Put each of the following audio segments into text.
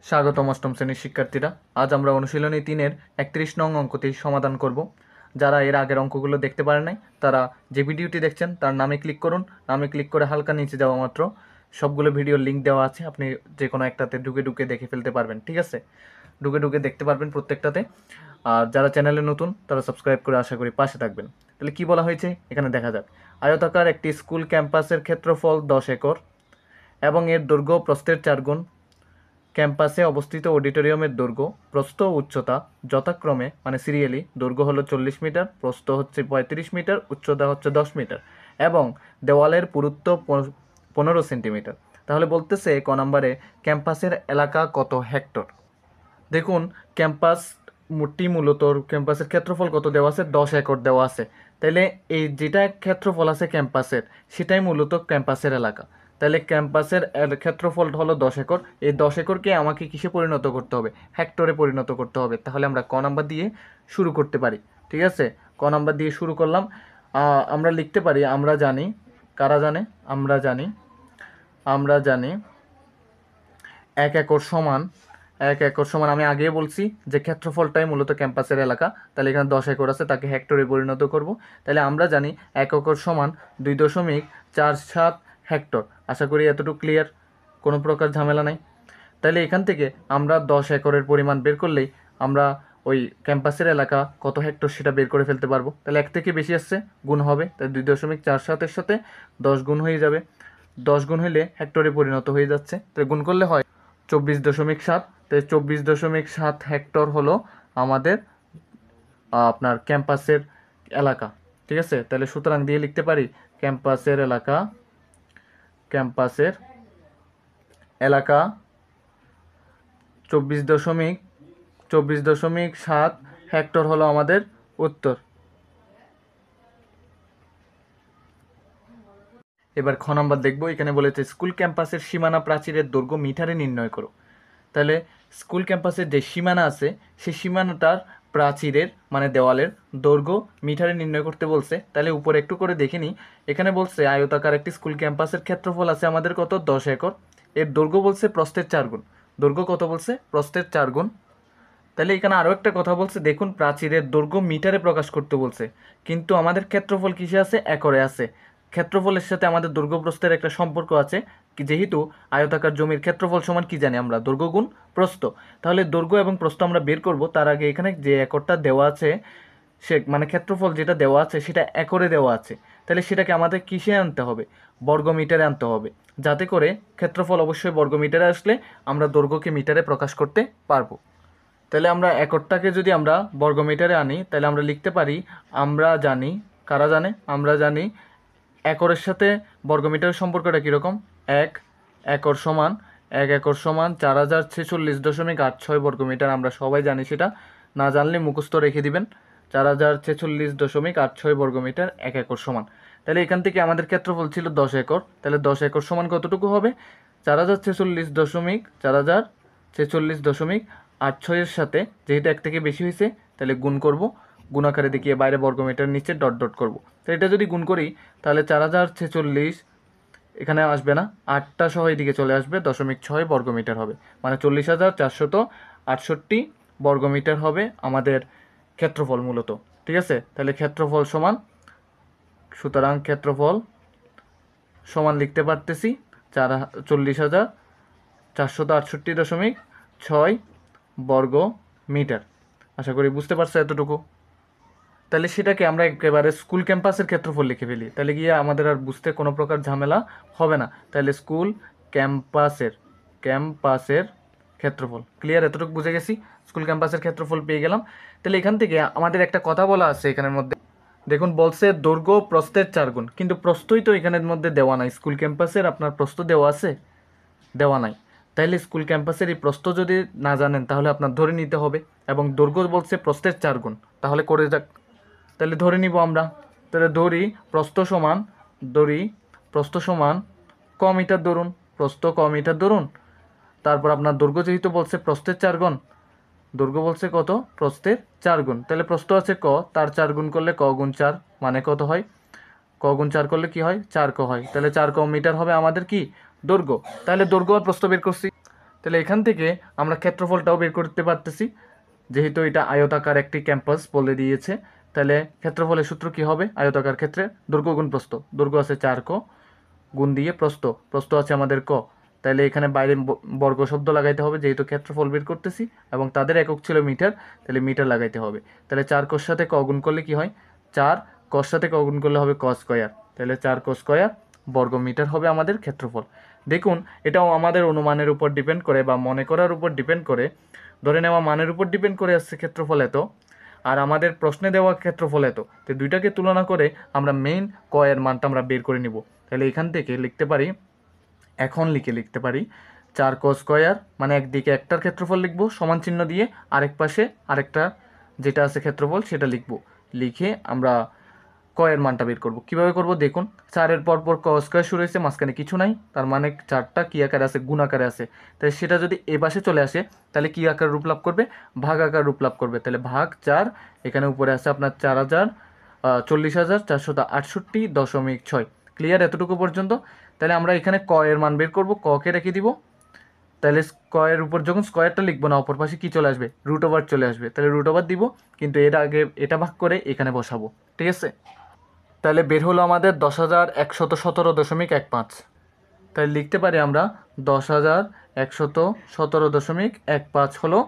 স্বাগতম অষ্টম শ্রেণীর শিক্ষার্থীরা। আজ আমরা অনুশীলনী 3-এর 31 নং অঙ্কটি সমাধান করব। যারা এর আগের অঙ্কগুলো দেখতে পারেন নাই তারা যে ভিডিওটি দেখছেন তার নামে ক্লিক করুন। নামে ক্লিক করে হালকা নিচে যাওয়া মাত্র সবগুলো ভিডিওর লিঙ্ক দেওয়া আছে, আপনি যে কোনো একটাতে ঢুকে দেখে ফেলতে পারবেন। ঠিক আছে, ঢুকে দেখতে পারবেন প্রত্যেকটাতে। আর যারা চ্যানেলে নতুন তারা সাবস্ক্রাইব করে আশা করি পাশে থাকবেন। তাহলে কি বলা হয়েছে এখানে দেখা যাক। আয়তাকার একটি স্কুল ক্যাম্পাসের ক্ষেত্রফল 10 একর এবং এর দৈর্ঘ্য প্রস্থের 4 গুণ। ক্যাম্পাসে অবস্থিত অডিটোরিয়ামের দৈর্ঘ্য, প্রস্থ ও উচ্চতা যথাক্রমে মানে সিরিয়ালি দৈর্ঘ্য হলো 40 মিটার, প্রস্থ হচ্ছে 35 মিটার, উচ্চতা হচ্ছে 10 মিটার এবং দেওয়ালের পুরুত্ব 15 সেন্টিমিটার। তাহলে বলতেছে ক নম্বরে ক্যাম্পাসের এলাকা কত হেক্টর। দেখুন ক্যাম্পাসটি মূলত ক্যাম্পাসের ক্ষেত্রফল কত দেওয়া আছে, 10 একর দেওয়া আছে। তাহলে এই যেটা ক্ষেত্রফল আছে ক্যাম্পাসের সেটাই মূলত ক্যাম্পাসের এলাকা। তাহলে ক্যাম্পাসের ক্ষেত্রফল হলো 10 একর। এই 10 একরকে আমাকে কিসে পরিণত করতে হবে, হেক্টরে পরিণত করতে হবে। তাহলে আমরা ক নাম্বার দিয়ে শুরু করতে পারি। ঠিক আছে, ক নাম্বার দিয়ে শুরু করলাম। আমরা লিখতে পারি, আমরা জানি, কারা জানে, আমরা জানি 1 একর সমান, 1 একর সমান আমি আগেই বলছি যে ক্ষেত্রফলটাই মূলত ক্যাম্পাসের এলাকা। তাহলে এখানে 10 একর আছে, তাকে হেক্টরে পরিণত করব। তাহলে আমরা জানি 1 একর সমান 2.47 হেক্টর। আশা করি এতটুকু ক্লিয়ার, কোনো প্রকার ঝামেলা নাই। তাহলে এখান থেকে আমরা 10 একরের পরিমাণ বের করলেই আমরা ওই ক্যাম্পাসের এলাকা কত হেক্টর সেটা বের করে ফেলতে পারবো। তাহলে 1 থেকে বেশি আসছে, গুণ হবে। তাই 2.47-এর সাথে 10 গুণ হয়ে যাবে। 10 গুণ হইলে হেক্টরে পরিণত হয়ে যাচ্ছে। তাই গুণ করলে হয় 24.7। তাই 24.7 হেক্টর হলো আমাদের আপনার ক্যাম্পাসের এলাকা। ঠিক আছে, তাহলে সুতরাং দিয়ে লিখতে পারি ক্যাম্পাসের এলাকা 24.7 হেক্টর হলো আমাদের উত্তর। এবার খ নম্বর দেখব। এখানে বলেছে স্কুল ক্যাম্পাসের সীমানা প্রাচীরের দৈর্ঘ্য মিটারে নির্ণয় করো। তাহলে স্কুল ক্যাম্পাসের যে সীমানা আছে সেই সীমানাটার প্রাচীরের মানে দেওয়ালের দৈর্ঘ্য মিটারে নির্ণয় করতে বলছে। তাহলে উপরে একটু করে দেখে নিই। এখানে বলছে আয়তাকার একটি স্কুল ক্যাম্পাসের ক্ষেত্রফল আছে আমাদের কত, 10 একর। এর দৈর্ঘ্য বলছে প্রস্থের 4 গুণ। দৈর্ঘ্য কত বলছে, প্রস্থের 4 গুণ। তাহলে এখানে আরও একটা কথা বলছে, দেখুন প্রাচীরের দৈর্ঘ্য মিটারে প্রকাশ করতে বলছে, কিন্তু আমাদের ক্ষেত্রফল কিসে আছে, একরে আছে। ক্ষেত্রফলের সাথে আমাদের দৈর্ঘ্য প্রস্থের একটা সম্পর্ক আছে, যেহেতু আয়তাকার জমির ক্ষেত্রফল সমান কি জানি আমরা, দৈর্ঘ্য গুণ প্রস্থ। তাহলে দৈর্ঘ্য এবং প্রস্থ আমরা বের করব, তার আগে এখানে যে একরটা দেওয়া আছে সে মানে ক্ষেত্রফল যেটা দেওয়া আছে সেটা একরে দেওয়া আছে। তাহলে সেটাকে আমাদের কিসে আনতে হবে, বর্গমিটারে আনতে হবে, যাতে করে ক্ষেত্রফল অবশ্যই বর্গমিটারে আসলে আমরা দৈর্ঘ্যকে মিটারে প্রকাশ করতে পারবো। তাহলে আমরা একরটাকে যদি আমরা বর্গমিটারে আনি তাহলে আমরা লিখতে পারি, আমরা জানি, কারা জানে, আমরা জানি একরের সাথে বর্গমিটারের সম্পর্কটা কীরকম। 1 একর সমান 4046.86 বর্গমিটার। আমরা সবাই জানি, সেটা না জানলে মুখস্থ রেখে দিবেন। 4046.86 বর্গমিটার 1 একর সমান। তাহলে এখান থেকে আমাদের ক্ষেত্রফল ছিল 10 একর। তাহলে 10 একর সমান কতটুকু হবে, 4046.86 সাথে যেহেতু 1 থেকে বেশি হয়েছে তাহলে গুণ করব, গুণ আকারে দেখিয়ে বাইরে বর্গমিটার নিচে ডট ডট করব। তো এটা যদি গুণ করি তাহলে 4046 এখানে আসবে না, 8টা সহ এদিকে চলে আসবে, 0.6 বর্গমিটার হবে, মানে 40,468 বর্গমিটার হবে আমাদের ক্ষেত্রফল মূলত। ঠিক আছে, তাহলে ক্ষেত্রফল সমান, সুতরাং ক্ষেত্রফল সমান লিখতে পারতেছি 40,468.6 বর্গ মিটার। আশা করি বুঝতে পারছো এতটুকু। তাহলে সেটাকে আমরা একেবারে স্কুল ক্যাম্পাসের ক্ষেত্রফল লিখে ফেলি, তাহলে গিয়ে আমাদের আর বুঝতে কোনো প্রকার ঝামেলা হবে না। তাহলে স্কুল ক্যাম্পাসের ক্ষেত্রফল ক্লিয়ার, এতটুকু বুঝে গেছি। স্কুল ক্যাম্পাসের ক্ষেত্রফল পেয়ে গেলাম। তাহলে এখান থেকে আমাদের একটা কথা বলা আছে এখানের মধ্যে, দেখুন বলছে দৈর্ঘ্য প্রস্থের 4 গুণ, কিন্তু প্রস্থই তো এখানের মধ্যে দেওয়া নাই। স্কুল ক্যাম্পাসের আপনার প্রস্থ দেওয়া আছে, দেওয়া নাই। তাইলে স্কুল ক্যাম্পাসের এই প্রস্থ যদি না জানেন তাহলে আপনার ধরে নিতে হবে, এবং দৈর্ঘ্য বলছে প্রস্থের 4 গুণ। তাহলে করে যাক, তাহলে ধরে নিব আমরা। তাহলে প্রস্থ সমান ক মিটার ধরুন, প্রস্থ ক মিটার ধরুন। তারপর আপনার দৈর্ঘ্য যেহেতু বলছে প্রস্থের 4 গুণ, দৈর্ঘ্য বলছে কত, প্রস্থের 4 গুণ। তাহলে প্রস্থ আছে ক, তার 4 গুণ করলে ক গুণ 4 মানে কত হয়, ক গুণ 4 করলে কি হয়, 4 ক হয়। তাহলে 4 ক মিটার হবে আমাদের কি, দৈর্ঘ্য। তাহলে দৈর্ঘ্য আর প্রস্থ বের করছি। তাহলে এখান থেকে আমরা ক্ষেত্রফলটাও বের করতে পারতেছি, যেহেতু এটা আয়তাকার একটি ক্যাম্পাস বলে দিয়েছে। তাহলে ক্ষেত্রফলের সূত্র কি হবে? আয়তাকার ক্ষেত্রে দৈর্ঘ্য গুণ প্রস্থ, দৈর্ঘ্য আছে 4 ক গুণ দিয়ে প্রস্থ, প্রস্থ আছে আমাদের ক। তাহলে এখানে বাইরে বর্গ শব্দ লাগাইতে হবে, যেহেতু ক্ষেত্রফল বের করতেছি এবং তাদের একক ছিল মিটার, তাহলে মিটার লাগাইতে হবে। তাহলে 4 কর সাথে ক গুণ করলে কি হয়? 4 কর সাথে ক গুণ করলে হবে ক স্কয়ার, তাহলে 4 ক স্কয়ার বর্গ মিটার হবে আমাদের ক্ষেত্রফল। দেখুন, এটাও আমাদের অনুমানের উপর ডিপেন্ড করে বা মনে করার উপর ডিপেন্ড করে, ধরে নেওয়া মানের উপর ডিপেন্ড করে আসছে ক্ষেত্রফল এত, আর আমাদের প্রশ্নে দেওয়া ক্ষেত্রফল এত। তো দুইটাকে তুলনা করে আমরা মেইন ক এর মানটা আমরা বের করে নিব। তাহলে এখান থেকে লিখতে পারি, এখন লিখতে পারি 4 ক স্কয়ার, মানে একদিকে একটার ক্ষেত্রফল লিখবো সমান চিহ্ন দিয়ে, আরেক পাশে আরেকটা যেটা আছে ক্ষেত্রফল সেটা লিখবো। লিখে আমরা ক এর মানটা বের করব। কিভাবে করব দেখুন, 4-এর পর ক স্কয়ার শুরু হয়েছে, মাঝখানে কিছু নাই, তার মানে 4টা কি আকারে আছে? গুণ আকারে আছে। তাই সেটা যদি এ পাশে চলে আসে তাহলে কি আকার রূপ লাভ করবে? ভাগ আকার রূপ লাভ করবে। তাহলে ভাগ 4, এখানে উপরে আছে আপনার 40,468.6। ক্লিয়ার এতটুকু পর্যন্ত? তাহলে আমরা এখানে ক এর মান বের করব, ক কে রেখে দিব। তাহলে স্কয়ারের উপর যখন স্কয়ারটা লিখবো না, অপর পাশে কি চলে আসবে? রুট ওভার চলে আসবে। তাহলে রুট ওভার দিব, কিন্তু এর আগে এটা ভাগ করে এখানে বসাবো। ঠিক আছে? তাহলে বের হলো আমাদের 10,117.15। তাহলে লিখতে পারি আমরা 10,117.15 হলো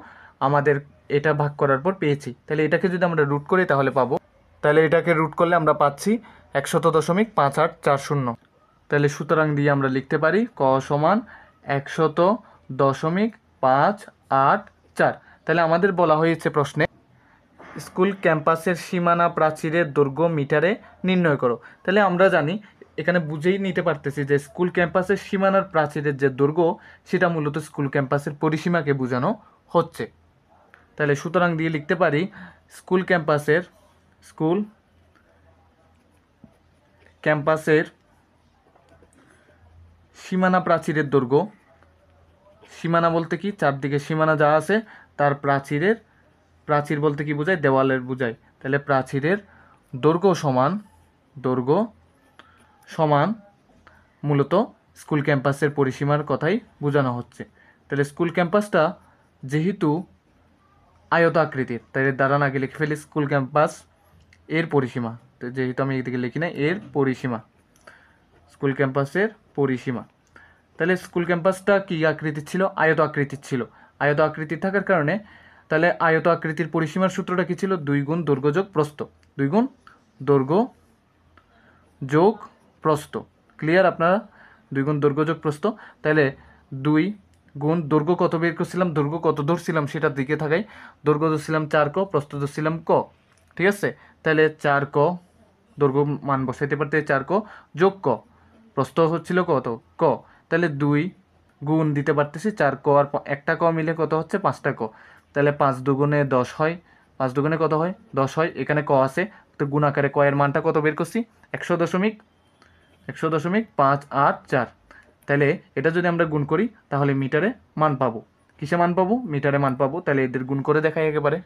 আমাদের, এটা ভাগ করার পর পেয়েছি। তাহলে এটাকে যদি আমরা রুট করি তাহলে পাবো, তাহলে এটাকে রুট করলে আমরা পাচ্ছি 100.5840। তাহলে সুতরাং দিয়ে আমরা লিখতে পারি ক সমান 100.584। তাহলে আমাদের বলা হয়েছে প্রশ্নে স্কুল ক্যাম্পাসের সীমানা প্রাচীরের দৈর্ঘ্য মিটারে নির্ণয় করো। তাহলে আমরা জানি, এখানে বুঝেই নিতে পারতেছি যে স্কুল ক্যাম্পাসের সীমানার প্রাচীরের যে দৈর্ঘ্য সেটা মূলত স্কুল ক্যাম্পাসের পরিসীমাকে বোঝানো হচ্ছে। তাহলে সুতরাং দিয়ে লিখতে পারি স্কুল ক্যাম্পাসের সীমানা প্রাচীরের দৈর্ঘ্য, সীমানা বলতে কি? চারদিকে সীমানা যা আছে তার প্রাচীর বলতে কি বোঝায়? দেওয়ালের বোঝায়। তাহলে প্রাচীরের দৈর্ঘ্য সমান মূলত স্কুল ক্যাম্পাসের পরিসীমার কথাই বোঝানো হচ্ছে। তাহলে স্কুল ক্যাম্পাসটা যেহেতু আয়তাকৃতির, তাই দ্বারা নাকি লিখে ফেলি স্কুল ক্যাম্পাস এর পরিসীমা। তো যেহেতু আমি এদিকে লিখি না, এর পরিসীমা, স্কুল ক্যাম্পাসের পরিসীমা। তাহলে স্কুল ক্যাম্পাসটা কি আকৃতির ছিল? আয়ত আকৃতির ছিল। আয়ত আকৃতির থাকার কারণে তাহলে আয়ত আকৃতির পরিসীমার সূত্রটা কি ছিল? 2 গুণ দৈর্ঘ্য যোগ প্রস্থ, 2 গুণ দৈর্ঘ্য যোগ প্রস্থ। ক্লিয়ার আপনারা? 2 গুণ দৈর্ঘ্য যোগ প্রস্থ। তাহলে 2 গুণ দৈর্ঘ্য কত বের করছিলাম, দৈর্ঘ্য কত ধরছিলাম সেটার দিকে থাকাই, দৈর্ঘ্য ধরছিলাম 4 ক, প্রস্থ ধরছিলাম ক। ঠিক আছে? তাহলে 4 ক দৈর্ঘ্য মান বসাইতে পারতে 4 ক যোগ ক, প্রস্থ হচ্ছিল কত? ক। তাহলে 2 গুণ দিতে পারতেছি 4 ক আর একটা ক মিলে কত হচ্ছে? 5টা ক। তাহলে 5 দুগুণে 10 হয়, 5 দুগুণে কত হয়? 10 হয়। এখানে ক আছে, তো গুণ আকারে ক এর মানটা কত বের করছি? 100.584। তাহলে এটা যদি আমরা গুণ করি তাহলে মিটারে মান পাবো। কিসে মান পাবো? মিটারে মান পাবো। তাহলে এদের গুণ করে দেখাই একেবারে।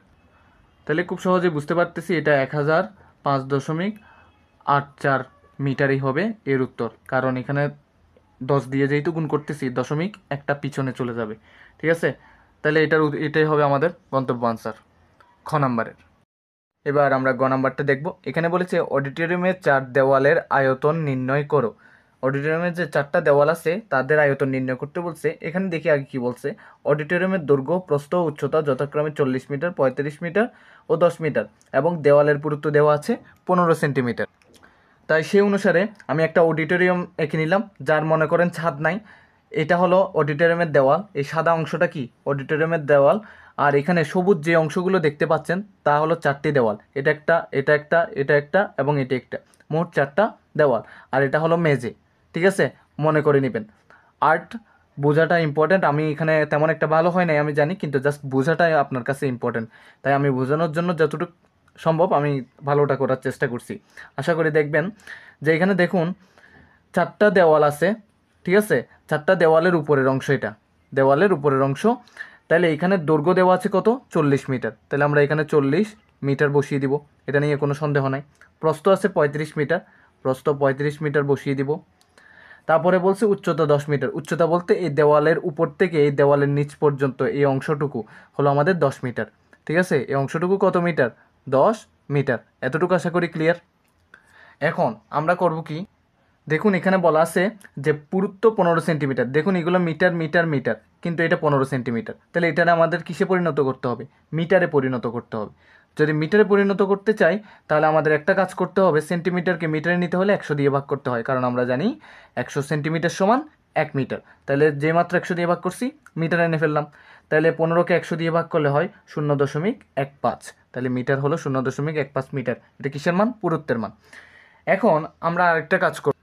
তাহলে খুব সহজে বুঝতে পারতেছি এটা 1005.84 মিটারই হবে এর উত্তর, কারণ এখানে 10 দিয়ে যেহেতু গুণ করতেছি, দশমিক একটা পিছনে চলে যাবে। ঠিক আছে? তাহলে এটাই হবে আমাদের গন্তব্য আনসার খ নাম্বারের। এবার আমরা গ নাম্বারটা দেখব। এখানে বলেছে অডিটোরিয়ামের 4 দেওয়ালের আয়তন নির্ণয় করো। অডিটোরিয়ামের যে 4টা দেওয়াল আছে তাদের আয়তন নির্ণয় করতে বলছে। এখানে দেখি আগে কি বলছে। অডিটোরিয়ামের দৈর্ঘ্য, প্রস্থ ও উচ্চতা যথাক্রমে 40 মিটার, 35 মিটার ও 10 মিটার এবং দেওয়ালের পুরুত্ব দেওয়া আছে 15 সেন্টিমিটার। তাই সেই অনুসারে আমি একটা অডিটোরিয়াম এঁকে নিলাম, যার মনে করেন ছাদ নাই। এটা হলো অডিটোরিয়ামের দেওয়াল, এই সাদা অংশটা কি? অডিটোরিয়ামের দেওয়াল। আর এখানে সবুজ যে অংশগুলো দেখতে পাচ্ছেন তা হলো 4টি দেওয়াল, এটা একটা, এটা একটা, এটা একটা এবং এটা একটা, মোট 4টা দেওয়াল। আর এটা হলো মেঝে। ঠিক আছে? মনে করে নেবেন। আর্ট বোঝাটা ইম্পর্ট্যান্ট। আমি এখানে তেমন একটা ভালো হয় নাই আমি জানি, কিন্তু জাস্ট বোঝাটাই আপনার কাছে ইম্পর্ট্যান্ট। তাই আমি বোঝানোর জন্য যতটুকু সম্ভব আমি ভালোটা করার চেষ্টা করছি। আশা করি দেখবেন যে এখানে দেখুন 4টা দেওয়াল আছে। ঠিক আছে? 4টা দেওয়ালের উপরের অংশ, এটা দেওয়ালের উপরের অংশ। তাহলে এখানে দৈর্ঘ্য দেওয়া আছে কত? 40 মিটার। তাহলে আমরা এখানে 40 মিটার বসিয়ে দিব, এটা নিয়ে কোনো সন্দেহ নাই। প্রস্থ আছে 35 মিটার, প্রস্থ 35 মিটার বসিয়ে দিব। তারপরে বলছে উচ্চতা 10 মিটার। উচ্চতা বলতে এই দেওয়ালের উপর থেকে এই দেওয়ালের নিচ পর্যন্ত এই অংশটুকু হলো আমাদের 10 মিটার। ঠিক আছে, এই অংশটুকু কত মিটার? 10 মিটার। এতটুকু আশা করি ক্লিয়ার। এখন আমরা করব কি, দেখুন এখানে বলা আছে যে পুরুত্ব 15 সেন্টিমিটার। দেখুন এগুলো মিটার মিটার মিটার, কিন্তু এটা 15 সেন্টিমিটার। তাহলে এটা আমাদের কিসে পরিণত করতে হবে? মিটারে পরিণত করতে হবে। যদি মিটারে পরিণত করতে চাই তাহলে আমাদের একটা কাজ করতে হবে, সেন্টিমিটারকে মিটারে নিতে হলে 100 দিয়ে ভাগ করতে হয়, কারণ আমরা জানি 100 সেন্টিমিটার সমান 1 মিটার। তাহলে যে মাত্র 100 দিয়ে ভাগ করছি মিটারে এনে ফেললাম। তাহলে 15কে 100 দিয়ে ভাগ করলে হয় 0.15। তাহলে মিটার হলো 0.15 মিটার। এটা কিসের মান? পুরুত্বের মান। এখন আমরা আরেকটা কাজ করব,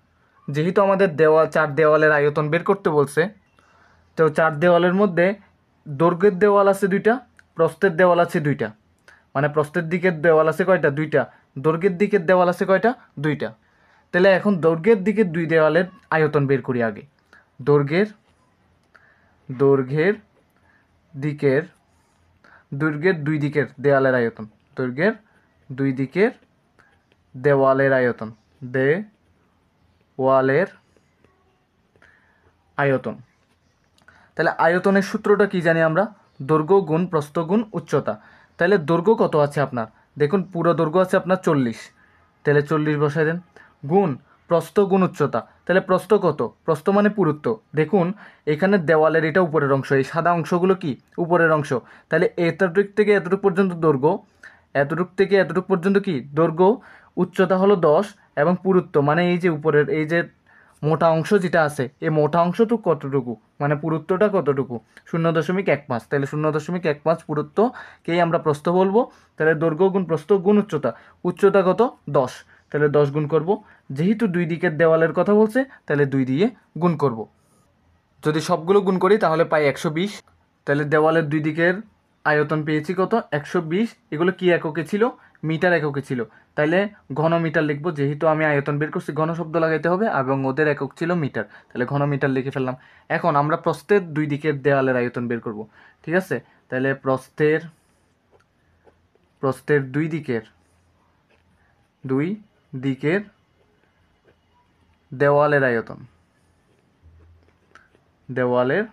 যেহেতু আমাদের দেওয়াল 4 দেওয়ালের আয়তন বের করতে বলছে, তো 4 দেওয়ালের মধ্যে দৈর্ঘ্যের দেওয়াল আছে 2টা, প্রস্থের দেওয়াল আছে 2টা। মানে প্রস্থের দিকের দেওয়াল আছে কয়টা? 2টা। দৈর্ঘ্যের দিকের দেওয়াল আছে কয়টা? 2টা। তাহলে এখন দৈর্ঘ্যের দিকের 2 দেওয়ালের আয়তন বের করি আগে। দৈর্ঘ্যের দৈর্ঘ্যের দিকের দৈর্ঘ্যের 2 দিকের দেওয়ালের আয়তন। দৈর্ঘ্যের 2 দিকের দেওয়ালের আয়তন। দেওয়ালের আয়তন। তাহলে আয়তনের সূত্রটা কি জানি আমরা? দৈর্ঘ্য গুণ প্রস্থ গুণ উচ্চতা। তাহলে দৈর্ঘ্য কত আছে আপনার? দেখুন পুরো দৈর্ঘ্য আছে আপনার 40। তাহলে 40 বসাই দেন, গুণ প্রস্থ গুণ উচ্চতা। তাহলে প্রস্থ কত? প্রস্থ মানে পুরুত্ব। দেখুন এখানে দেওয়ালের এটা উপরের অংশ, এই সাদা অংশগুলো কি উপরের অংশ। তাহলে এতটুক থেকে এতটুক পর্যন্ত দৈর্ঘ্য, এতটুক থেকে এতটুক পর্যন্ত কি দৈর্ঘ্য, উচ্চতা হলো 10 এবং পুরুত্ব মানে এই যে উপরের এই যে মোটা অংশ যেটা আছে, এই মোটা অংশটুকু কতটুকু, মানে পুরুত্বটা কতটুকু? 0.15। তাহলে 0.15 পুরুত্বকেই আমরা প্রস্থ বলবো। তাহলে দৈর্ঘ্য গুণ প্রস্থ গুণ উচ্চতা। উচ্চতা কত? 10। তাহলে 10 গুণ করব। যেহেতু 2 দিকের দেওয়ালের কথা বলছে তাহলে 2 দিয়ে গুণ করব। যদি সবগুলো গুণ করি তাহলে পাই 120। তাহলে দেওয়ালের 2 দিকের আয়তন পেয়েছি কত? 120। এগুলো কি এককে ছিল? মিটার এককে ছিল। তাহলে ঘন মিটার লিখবো, যেহেতু আমি আয়তন বের করছি ঘন শব্দ লাগাইতে হবে এবং ওদের একক ছিল মিটার। তাহলে ঘন মিটার লিখে ফেললাম। এখন আমরা প্রস্থের 2 দিকের দেওয়ালের আয়তন বের করব। ঠিক আছে, তাহলে প্রস্থের 2 দিকের দেওয়ালের আয়তন। দেওয়ালের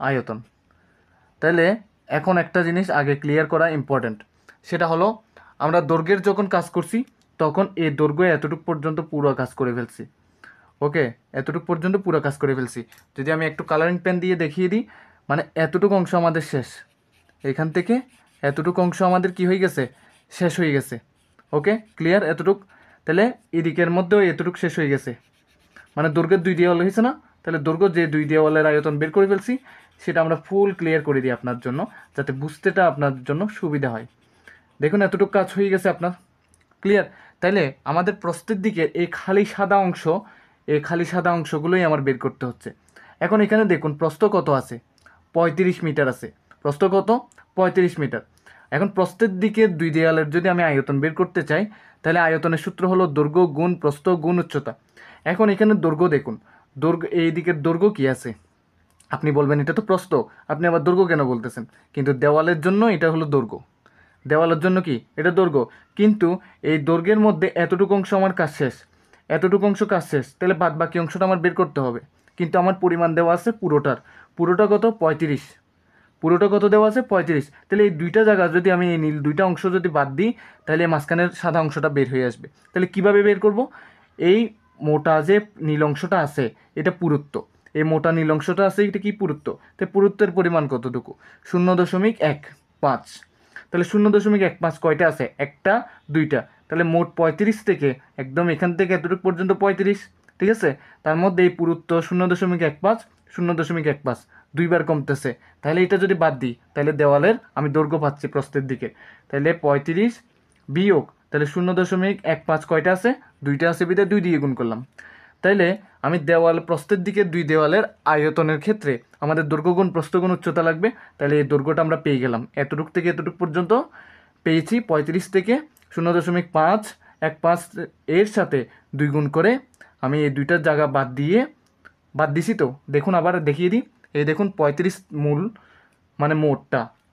আয়তন। তাহলে এখন একটা জিনিস আগে ক্লিয়ার করা ইম্পর্ট্যান্ট, সেটা হলো আমরা দৈর্ঘ্যের যখন কাজ করছি তখন এই দৈর্ঘ্য এতটুকু পর্যন্ত পুরো কাজ করে ফেলছি। ওকে, এতটুকু পর্যন্ত পুরো কাজ করে ফেলছি। যদি আমি একটু কালারিং পেন দিয়ে দেখিয়ে দিই, মানে এতটুকু অংশ আমাদের শেষ। এখান থেকে এতটুকু অংশ আমাদের কি হয়ে গেছে? শেষ হয়ে গেছে। ওকে ক্লিয়ার এতটুকু। তাহলে এদিকের মধ্যেও এতটুকু শেষ হয়ে গেছে, মানে দৈর্ঘ্যের 2 দেওয়াল হয়েছে না? তাহলে দৈর্ঘ্য যে 2 দেওয়ালের আয়তন বের করে ফেলছি সেটা আমরা ফুল ক্লিয়ার করে দিই আপনার জন্য, যাতে বুঝতেটা আপনার জন্য সুবিধা হয়। দেখুন এতটুকু কাজ হয়ে গেছে আপনার। ক্লিয়ার? তাইলে আমাদের প্রস্থের দিকে এই খালি সাদা অংশ, এই খালি সাদা অংশগুলোই আমার বের করতে হচ্ছে। এখন এখানে দেখুন প্রস্থ কত আছে? 35 মিটার আছে। প্রস্থ কত? 35 মিটার। এখন প্রস্থের দিকে 2 দেওয়ালের যদি আমি আয়তন বের করতে চাই তাহলে আয়তনের সূত্র হলো দৈর্ঘ্য গুণ প্রস্থ গুণ উচ্চতা। এখন এখানে দৈর্ঘ্য দেখুন, দৈর্ঘ্য এই দিকের দৈর্ঘ্য কি আছে? আপনি বলবেন এটা তো প্রস্থ, আপনি আবার দৈর্ঘ্য কেন বলতেছেন? কিন্তু দেওয়ালের জন্য এটা হলো দৈর্ঘ্য। দেওয়ালের জন্য কি এটা দৈর্ঘ্য, কিন্তু এই দৈর্ঘ্যের মধ্যে এতটুকু অংশ আমার কাজ শেষ, এতটুকু অংশ কাজ শেষ। তাহলে বাদ বাকি অংশটা আমার বের করতে হবে, কিন্তু আমার পরিমাণ দেওয়া আছে পুরোটার। পুরোটা কত? 35। পুরোটা কত দেওয়া আছে? 35। তাহলে এই দুইটা জায়গা যদি আমি এই নীল দুইটা অংশ যদি বাদ দিই তাহলে মাঝখানের সাদা অংশটা বের হয়ে আসবে। তাহলে কিভাবে বের করব? এই মোটা যে নীল অংশটা আছে এটা পুরুত্ব, এই মোটা নীল অংশটা আছে এটা কি পুরুত্ব। তাই পুরুত্বের পরিমাণ কতটুকু? 0.15। তাহলে 0.15 কয়টা আছে? একটা দুইটা। তাহলে মোট 35 থেকে একদম এখান থেকে এতটুকু পর্যন্ত 35। ঠিক আছে, তার মধ্যে এই পুরুত্ব 0.15 0.15 দুইবার কমতেছে। তাহলে এটা যদি বাদ দিই তাহলে দেওয়ালের আমি দৈর্ঘ্য পাচ্ছি প্রস্থের দিকে। তাহলে 35 বিয়োগ, তাহলে 0.15 কয়টা আছে? দুইটা আছে, বিধে 2 দিয়ে গুণ করলাম। তাইলে আমি দেওয়াল প্রস্থের দিকে 2 দেওয়ালের আয়তনের ক্ষেত্রে আমাদের দৈর্ঘ্য গুণ প্রস্থ গুণ উচ্চতা লাগবে। তাহলে এই দৈর্ঘ্যটা আমরা পেয়ে গেলাম, এতটুক থেকে এতটুক পর্যন্ত পেয়েছি। 35 থেকে 0.515 এর সাথে 2 গুণ করে আমি এই দুইটার জায়গা বাদ দিছি। তো দেখুন আবার দেখিয়ে দিই, এই দেখুন 35 মূল মানে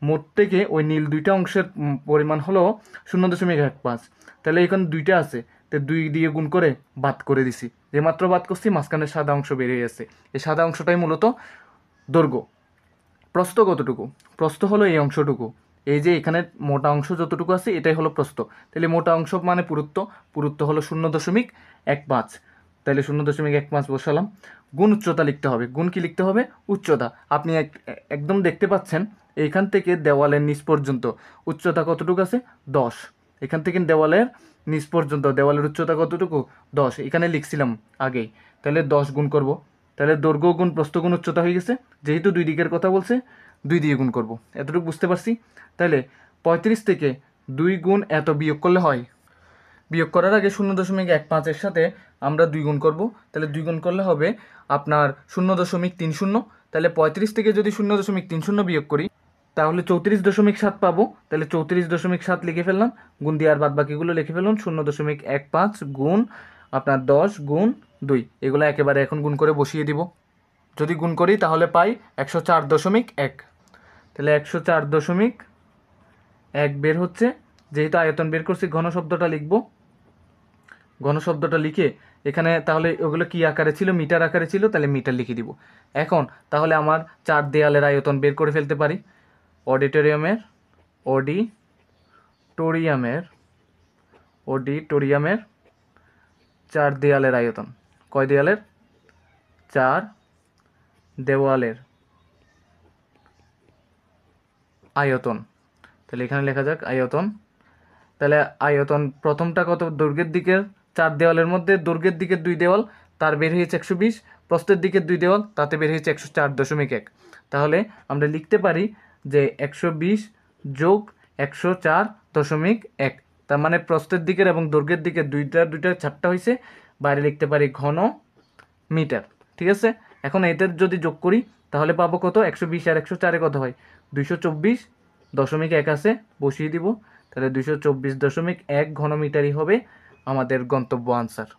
মোট থেকে ওই নীল দুইটা অংশের পরিমাণ হলো 0.15। তাহলে এখানে দুইটা আছে, তো 2 দিয়ে গুণ করে বাদ করে দিছি, যে মাত্র বাদ করছি মাঝখানের সাদা অংশ বেরিয়ে গেছে। এই সাদা অংশটাই মূলত দৈর্ঘ্য। প্রস্থ কতটুকু? প্রস্থ হলো এই অংশটুকু, এই যে এখানে মোটা অংশ যতটুকু আছে এটাই হলো প্রস্থ। তাহলে মোটা অংশ মানে পুরুত্ব, পুরুত্ব হলো 0.15। তাহলে 0.15 বসালাম। গুণ উচ্চতা লিখতে হবে। গুণ কি লিখতে হবে? উচ্চতা। আপনি একদম দেখতে পাচ্ছেন এইখান থেকে দেওয়ালের নিচ পর্যন্ত উচ্চতা কতটুকু আছে? 10। এখান থেকে দেওয়ালের নিচ পর্যন্ত দেওয়ালের উচ্চতা কতটুকু? 10। এখানে লিখছিলাম আগেই। তাহলে 10 গুণ করব। তাহলে দৈর্ঘ্য গুণ প্রস্থ গুণ উচ্চতা হয়ে গেছে। যেহেতু 2 দিকের কথা বলছে 2 দিয়ে গুণ করব। এতটুকু বুঝতে পারছি। তাহলে 35 থেকে 2 গুণ এত বিয়োগ করলে হয়। বিয়োগ করার আগে 0.15-এর সাথে আমরা 2 গুণ করব। তাহলে 2 গুণ করলে হবে আপনার 0.30। তাহলে 35 থেকে যদি 0.30 বিয়োগ করি তাহলে 34.7 পাবো। তাহলে 34.7 লিখে ফেললাম। গুণ দিয়ে আর বাদ বাকিগুলো লিখে ফেলুন। 0.15 গুণ আপনার 10 গুণ 2, এগুলো একেবারে এখন গুণ করে বসিয়ে দিব। যদি গুণ করি তাহলে পাই 104.1। তাহলে 104.1 বের হচ্ছে। যেহেতু আয়তন বের করছি ঘন শব্দটা লিখব। ঘন শব্দটা লিখে এখানে তাহলে ওগুলো কি আকারে ছিল? মিটার আকারে ছিল, তাহলে মিটার লিখে দিব। এখন তাহলে আমার 4 দেয়ালের আয়তন বের করে ফেলতে পারি। অডিটোরিয়ামের অডিটোরিয়ামের 4 দেয়ালের আয়তন। কয় দেয়ালের? 4 দেওয়ালের আয়তন। তাহলে এখানে লেখা যাক আয়তন। তাহলে আয়তন প্রথমটা কত? দৈর্ঘ্যের দিকের 4 দেওয়ালের মধ্যে দৈর্ঘ্যের দিকের 2 দেওয়াল, তার বের হয়েছে 120। প্রস্থের দিকের 2 দেওয়াল, তাতে বের হয়েছে 104.1। তাহলে আমরা লিখতে পারি যে 120 যোগ 104.1। তার মানে প্রস্থের দিকের এবং দৈর্ঘ্যের দিকের দুইটা 4টা হয়েছে। বাইরে লিখতে পারি ঘন মিটার। ঠিক আছে। এখন এদের যদি যোগ করি তাহলে পাবো কত? 120 আর 104 কত হয়? 224.1 আছে, বসিয়ে দিব। তাহলে 224.1 ঘনমিটারই হবে আমাদের গন্তব্য আনসার।